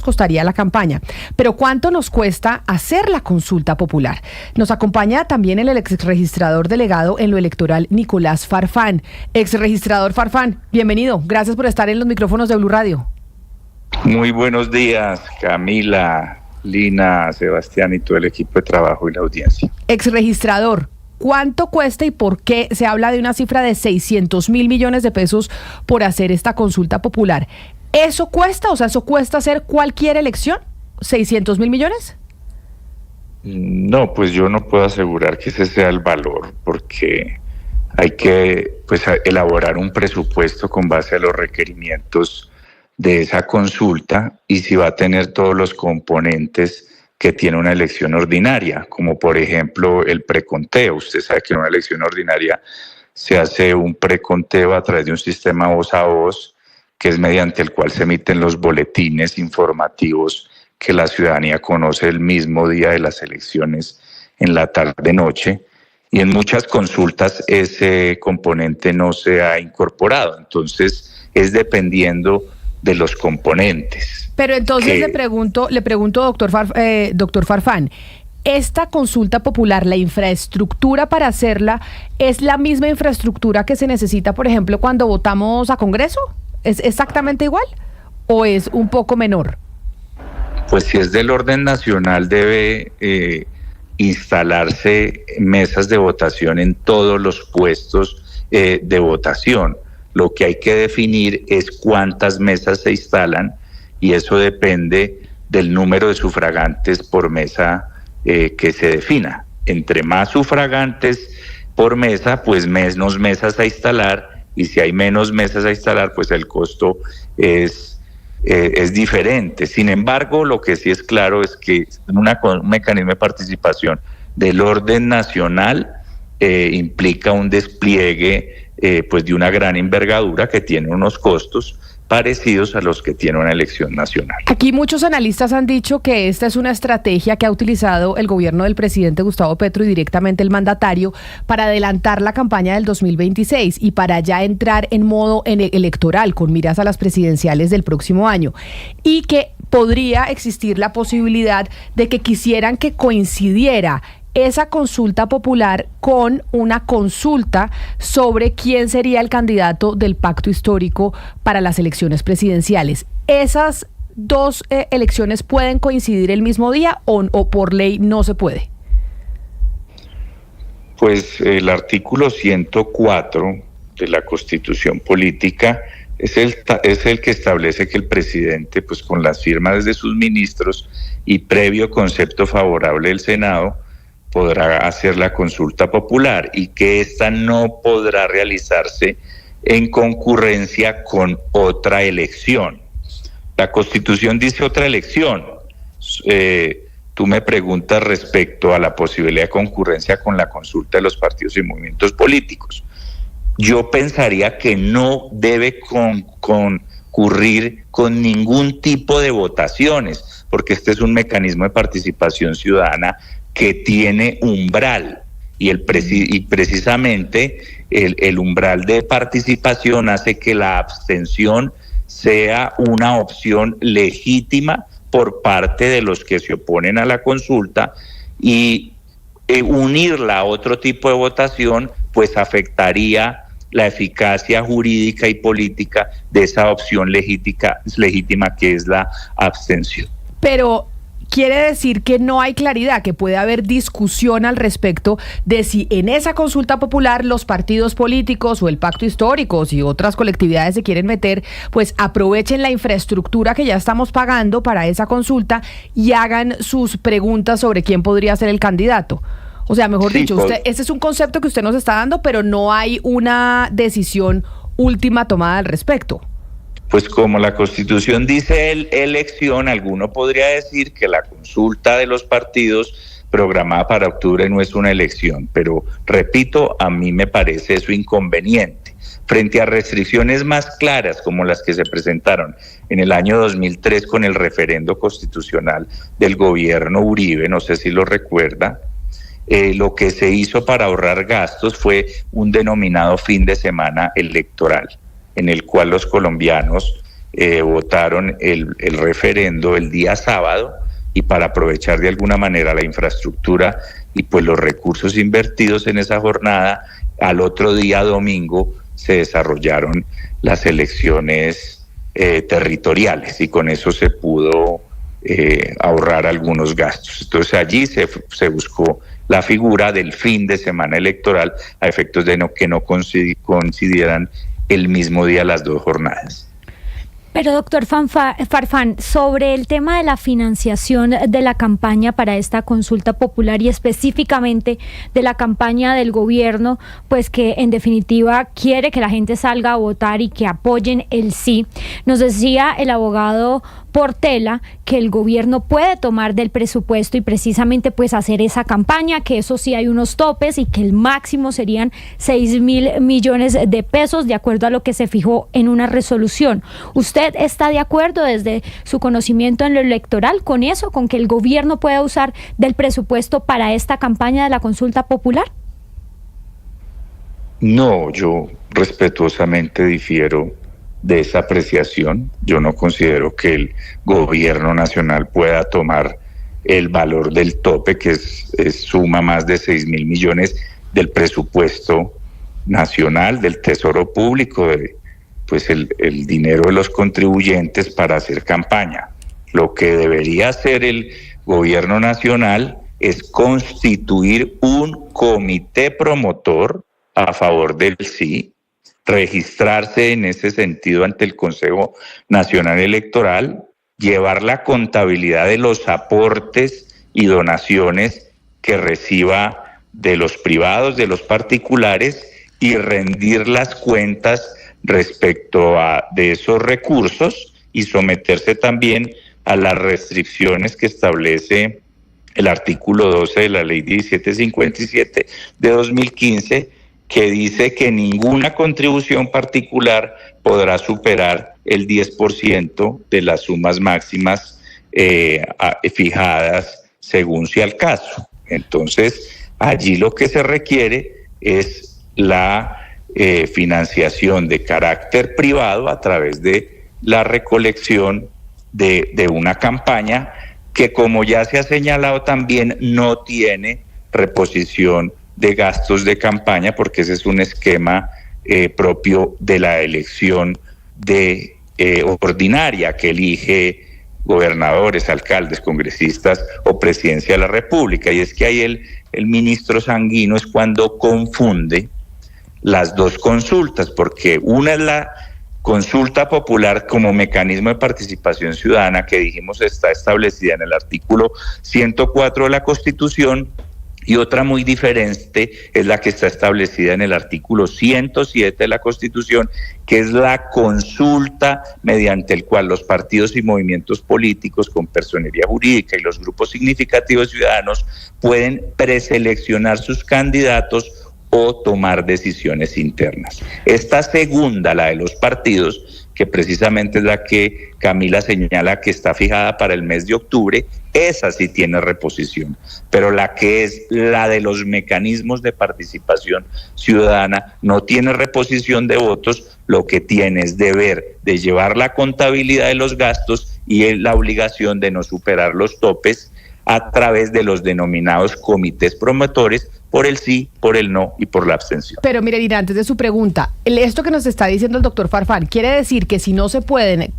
costaría la campaña, pero ¿cuánto nos cuesta hacer la consulta popular? Nos acompaña también el exregistrador delegado en lo electoral, Nicolás Farfán. Exregistrador Farfán, bienvenido. Gracias por estar en los micrófonos de Blue Radio. Muy buenos días, Camila, Lina, Sebastián y todo el equipo de trabajo y la audiencia. Exregistrador, ¿cuánto cuesta y por qué se habla de una cifra de 600.000 millones de pesos por hacer esta consulta popular? ¿Eso cuesta? O sea, ¿eso cuesta hacer cualquier elección? ¿600.000 millones? No, pues yo no puedo asegurar que ese sea el valor, porque hay que elaborar un presupuesto con base a los requerimientos de esa consulta y si va a tener todos los componentes que tiene una elección ordinaria, como por ejemplo el preconteo. Usted sabe que en una elección ordinaria se hace un preconteo a través de un sistema voz a voz, que es mediante el cual se emiten los boletines informativos que la ciudadanía conoce el mismo día de las elecciones en la tarde-noche. Y en muchas consultas ese componente no se ha incorporado. Entonces es dependiendo de los componentes. Pero entonces le pregunto, doctor Farfán, ¿esta consulta popular, la infraestructura para hacerla, es la misma infraestructura que se necesita, por ejemplo, cuando votamos a Congreso? ¿Es exactamente igual o es un poco menor? Pues si es del orden nacional debe instalarse mesas de votación en todos los puestos de votación. Lo que hay que definir es cuántas mesas se instalan y eso depende del número de sufragantes por mesa que se defina. Entre más sufragantes por mesa, pues menos mesas a instalar, y si hay menos mesas a instalar, pues el costo es diferente. Sin embargo, lo que sí es claro es que un mecanismo de participación del orden nacional implica un despliegue pues de una gran envergadura que tiene unos costos parecidos a los que tiene una elección nacional. Aquí muchos analistas han dicho que esta es una estrategia que ha utilizado el gobierno del presidente Gustavo Petro y directamente el mandatario para adelantar la campaña del 2026 y para ya entrar en modo electoral con miras a las presidenciales del próximo año, y que podría existir la posibilidad de que quisieran que coincidiera esa consulta popular con una consulta sobre quién sería el candidato del pacto histórico para las elecciones presidenciales. ¿Esas dos elecciones pueden coincidir el mismo día o por ley no se puede? Pues el artículo 104 de la Constitución Política es el que establece que el presidente, pues con las firmas de sus ministros y previo concepto favorable del Senado, podrá hacer la consulta popular y que ésta no podrá realizarse en concurrencia con otra elección. La Constitución dice otra elección. Tú me preguntas respecto a la posibilidad de concurrencia con la consulta de los partidos y movimientos políticos. Yo pensaría que no debe concurrir con ningún tipo de votaciones, porque este es un mecanismo de participación ciudadana que tiene umbral y precisamente el umbral de participación hace que la abstención sea una opción legítima por parte de los que se oponen a la consulta, y unirla a otro tipo de votación pues afectaría la eficacia jurídica y política de esa opción legítima que es la abstención. Pero quiere decir que no hay claridad, que puede haber discusión al respecto de si en esa consulta popular los partidos políticos o el pacto histórico, si otras colectividades se quieren meter, pues aprovechen la infraestructura que ya estamos pagando para esa consulta y hagan sus preguntas sobre quién podría ser el candidato. O sea, mejor dicho, ese es un concepto que usted nos está dando, pero no hay una decisión última tomada al respecto. Pues como la Constitución dice elección, alguno podría decir que la consulta de los partidos programada para octubre no es una elección, pero repito, a mí me parece eso inconveniente. Frente a restricciones más claras como las que se presentaron en el año 2003 con el referendo constitucional del gobierno Uribe, no sé si lo recuerda, lo que se hizo para ahorrar gastos fue un denominado fin de semana electoral, en el cual los colombianos votaron el referendo el día sábado, y para aprovechar de alguna manera la infraestructura y pues los recursos invertidos en esa jornada, al otro día domingo se desarrollaron las elecciones territoriales, y con eso se pudo ahorrar algunos gastos. Entonces allí se buscó la figura del fin de semana electoral a efectos de que no coincidieran el mismo día las dos jornadas. Pero doctor Farfán, sobre el tema de la financiación de la campaña para esta consulta popular y específicamente de la campaña del gobierno, pues que en definitiva quiere que la gente salga a votar y que apoyen el sí, nos decía el abogado Portela que el gobierno puede tomar del presupuesto y precisamente pues hacer esa campaña, que eso sí hay unos topes y que el máximo serían 6.000 millones de pesos de acuerdo a lo que se fijó en una resolución. ¿Usted está de acuerdo desde su conocimiento en lo electoral con eso, con que el gobierno pueda usar del presupuesto para esta campaña de la consulta popular? No, yo respetuosamente difiero de esa apreciación. Yo no considero que el gobierno nacional pueda tomar el valor del tope, que suma más de 6.000 millones del presupuesto nacional, del Tesoro Público, pues el dinero de los contribuyentes para hacer campaña. Lo que debería hacer el gobierno nacional es constituir un comité promotor a favor del sí, registrarse en ese sentido ante el Consejo Nacional Electoral, llevar la contabilidad de los aportes y donaciones que reciba de los privados, de los particulares, y rendir las cuentas respecto de esos recursos y someterse también a las restricciones que establece el artículo 12 de la Ley 1757 de 2015, que dice que ninguna contribución particular podrá superar el 10% de las sumas máximas fijadas según sea el caso. Entonces, allí lo que se requiere es la financiación de carácter privado a través de la recolección de una campaña que, como ya se ha señalado también, no tiene reposición de gastos de campaña, porque ese es un esquema propio de la elección ordinaria que elige gobernadores, alcaldes, congresistas o presidencia de la República. Y es que ahí el ministro Sanguino es cuando confunde las dos consultas, porque una es la consulta popular como mecanismo de participación ciudadana, que dijimos está establecida en el artículo 104 de la Constitución, y otra muy diferente es la que está establecida en el artículo 107 de la Constitución, que es la consulta mediante el cual los partidos y movimientos políticos con personería jurídica y los grupos significativos ciudadanos pueden preseleccionar sus candidatos o tomar decisiones internas. Esta segunda, la de los partidos, que precisamente es la que Camila señala que está fijada para el mes de octubre, esa sí tiene reposición, pero la que es la de los mecanismos de participación ciudadana no tiene reposición de votos. Lo que tiene es deber de llevar la contabilidad de los gastos y la obligación de no superar los topes a través de los denominados comités promotores, por el sí, por el no y por la abstención. Pero mire, Dina, antes de su pregunta, esto que nos está diciendo el doctor Farfán, ¿quiere decir que si no pueden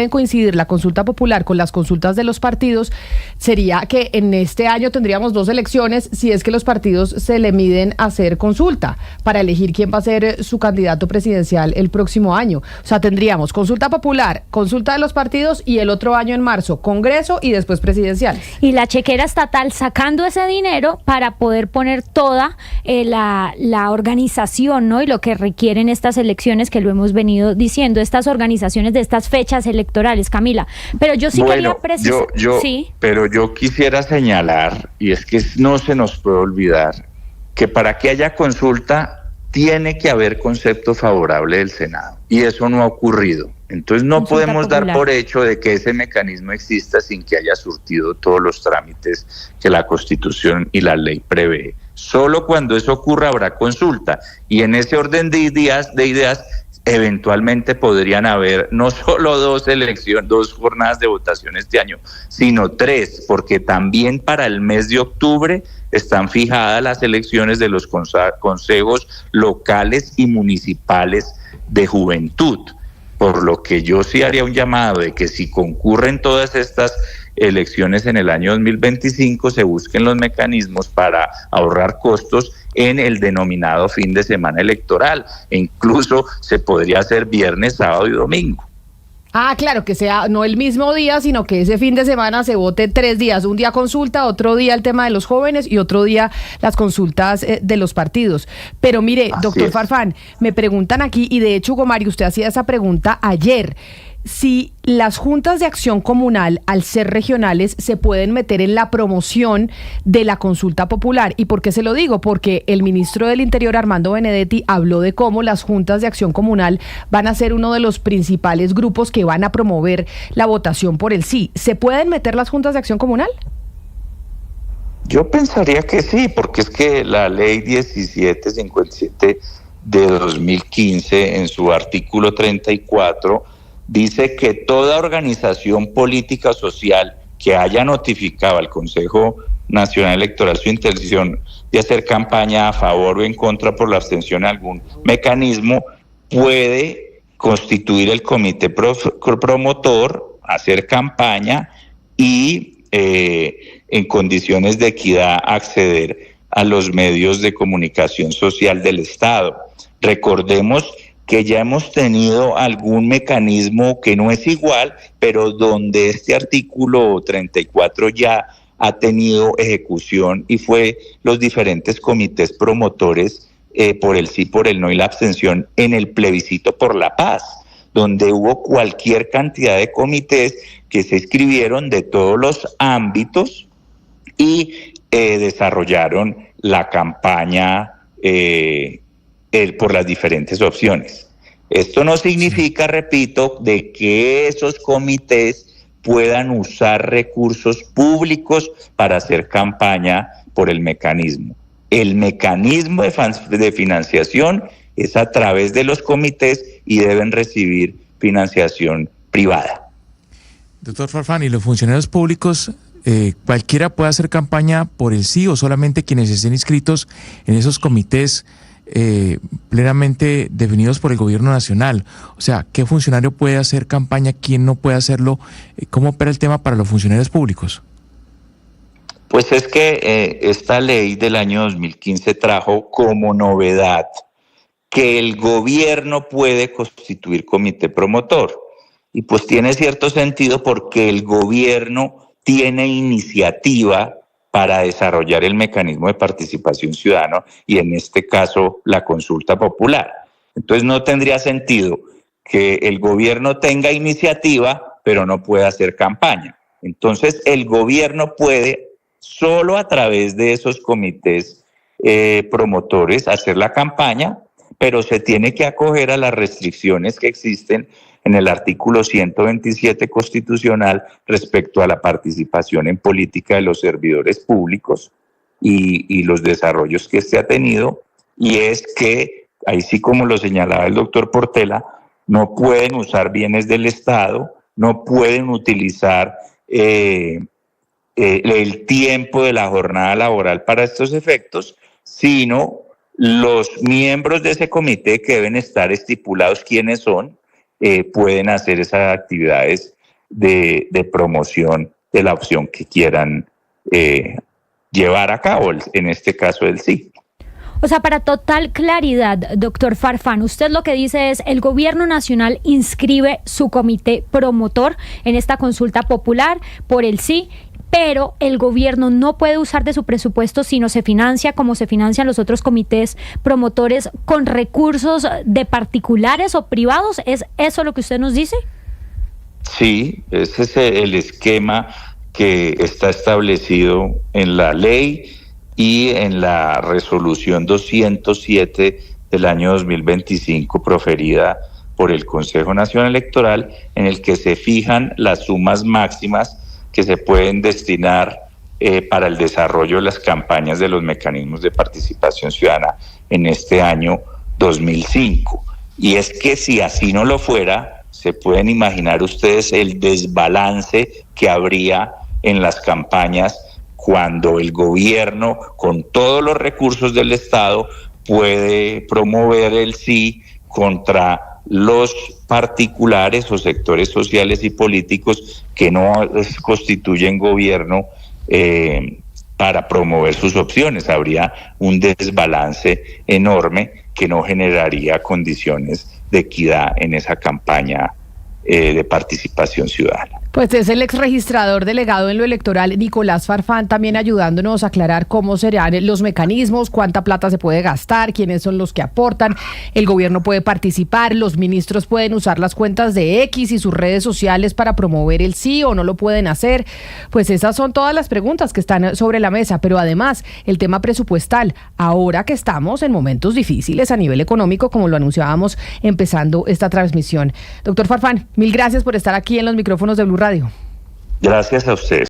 coincidir la consulta popular con las consultas de los partidos, sería que en este año tendríamos dos elecciones si es que los partidos se le miden a hacer consulta para elegir quién va a ser su candidato presidencial el próximo año? O sea, tendríamos consulta popular, consulta de los partidos y el otro año en marzo, congreso y después presidencial. Y la chequera estatal sacando ese dinero para poder poner toda la organización, ¿no? Y lo que requieren estas elecciones, que lo hemos venido diciendo, estas organizaciones de estas fechas electorales, Camila. Pero yo sí quería precisar. ¿Sí? Pero yo quisiera señalar, y es que no se nos puede olvidar, que para que haya consulta tiene que haber concepto favorable del Senado, y eso no ha ocurrido. Entonces no podemos dar por hecho de que ese mecanismo exista sin que haya surtido todos los trámites que la Constitución y la ley prevé. Solo cuando eso ocurra habrá consulta, y en ese orden de ideas eventualmente podrían haber no solo dos jornadas de votación este año, sino 3, porque también para el mes de octubre están fijadas las elecciones de los consejos locales y municipales de juventud, por lo que yo sí haría un llamado de que si concurren todas estas elecciones en el año 2025, se busquen los mecanismos para ahorrar costos en el denominado fin de semana electoral, e incluso se podría hacer viernes, sábado y domingo. Ah, claro, que sea no el mismo día, sino que ese fin de semana se vote 3 días, un día consulta, otro día el tema de los jóvenes y otro día las consultas de los partidos. Pero mire, doctor Farfán, me preguntan aquí, y de hecho, Hugo Mario, usted hacía esa pregunta ayer, si las juntas de acción comunal, al ser regionales, se pueden meter en la promoción de la consulta popular. ¿Y por qué se lo digo? Porque el ministro del Interior, Armando Benedetti, habló de cómo las juntas de acción comunal van a ser uno de los principales grupos que van a promover la votación por el sí. ¿Se pueden meter las juntas de acción comunal? Yo pensaría que sí, porque es que la ley 1757 de 2015, en su artículo 34, dice que toda organización política o social que haya notificado al Consejo Nacional Electoral su intención de hacer campaña a favor o en contra por la abstención a algún mecanismo, puede constituir el comité promotor, hacer campaña y en condiciones de equidad acceder a los medios de comunicación social del Estado. Recordemos que ya hemos tenido algún mecanismo que no es igual, pero donde este artículo 34 ya ha tenido ejecución, y fue los diferentes comités promotores por el sí, por el no y la abstención en el plebiscito por la paz, donde hubo cualquier cantidad de comités que se inscribieron de todos los ámbitos y desarrollaron la campaña por las diferentes opciones. Esto no significa, repito, de que esos comités puedan usar recursos públicos para hacer campaña por el mecanismo. El mecanismo de financiación es a través de los comités y deben recibir financiación privada. Doctor Farfán, ¿y los funcionarios públicos, cualquiera puede hacer campaña por el sí o solamente quienes estén inscritos en esos comités plenamente definidos por el gobierno nacional? O sea, ¿qué funcionario puede hacer campaña, quién no puede hacerlo? ¿Cómo opera el tema para los funcionarios públicos? Pues es que esta ley del año 2015 trajo como novedad que el gobierno puede constituir comité promotor, y pues tiene cierto sentido porque el gobierno tiene iniciativa para desarrollar el mecanismo de participación ciudadana y en este caso la consulta popular. Entonces no tendría sentido que el gobierno tenga iniciativa pero no pueda hacer campaña. Entonces el gobierno puede solo a través de esos comités promotores hacer la campaña, pero se tiene que acoger a las restricciones que existen en el artículo 127 constitucional respecto a la participación en política de los servidores públicos y los desarrollos que este ha tenido, y es que, ahí sí como lo señalaba el doctor Portela, no pueden usar bienes del Estado, no pueden utilizar el tiempo de la jornada laboral para estos efectos, sino los miembros de ese comité, que deben estar estipulados quiénes son, pueden hacer esas actividades de promoción de la opción que quieran llevar a cabo, en este caso el sí. O sea, para total claridad, doctor Farfán, usted lo que dice es: el gobierno nacional inscribe su comité promotor en esta consulta popular por el sí, pero el gobierno no puede usar de su presupuesto, sino se financia como se financian los otros comités promotores, con recursos de particulares o privados. ¿Es eso lo que usted nos dice? Sí, ese es el esquema que está establecido en la ley y en la resolución 207 del año 2025 proferida por el Consejo Nacional Electoral, en el que se fijan las sumas máximas que se pueden destinar para el desarrollo de las campañas de los mecanismos de participación ciudadana en este año 2005. Y es que si así no lo fuera, se pueden imaginar ustedes el desbalance que habría en las campañas cuando el gobierno, con todos los recursos del Estado, puede promover el sí contra los particulares o sectores sociales y políticos que no constituyen gobierno para promover sus opciones. Habría un desbalance enorme que no generaría condiciones de equidad en esa campaña de participación ciudadana. Pues es el exregistrador delegado en lo electoral, Nicolás Farfán, también ayudándonos a aclarar cómo serán los mecanismos, cuánta plata se puede gastar, quiénes son los que aportan, el gobierno puede participar, los ministros pueden usar las cuentas de X y sus redes sociales para promover el sí o no lo pueden hacer. Pues esas son todas las preguntas que están sobre la mesa, pero además el tema presupuestal, ahora que estamos en momentos difíciles a nivel económico, como lo anunciábamos empezando esta transmisión. Doctor Farfán, mil gracias por estar aquí en los micrófonos de Blue Radio. Gracias a ustedes.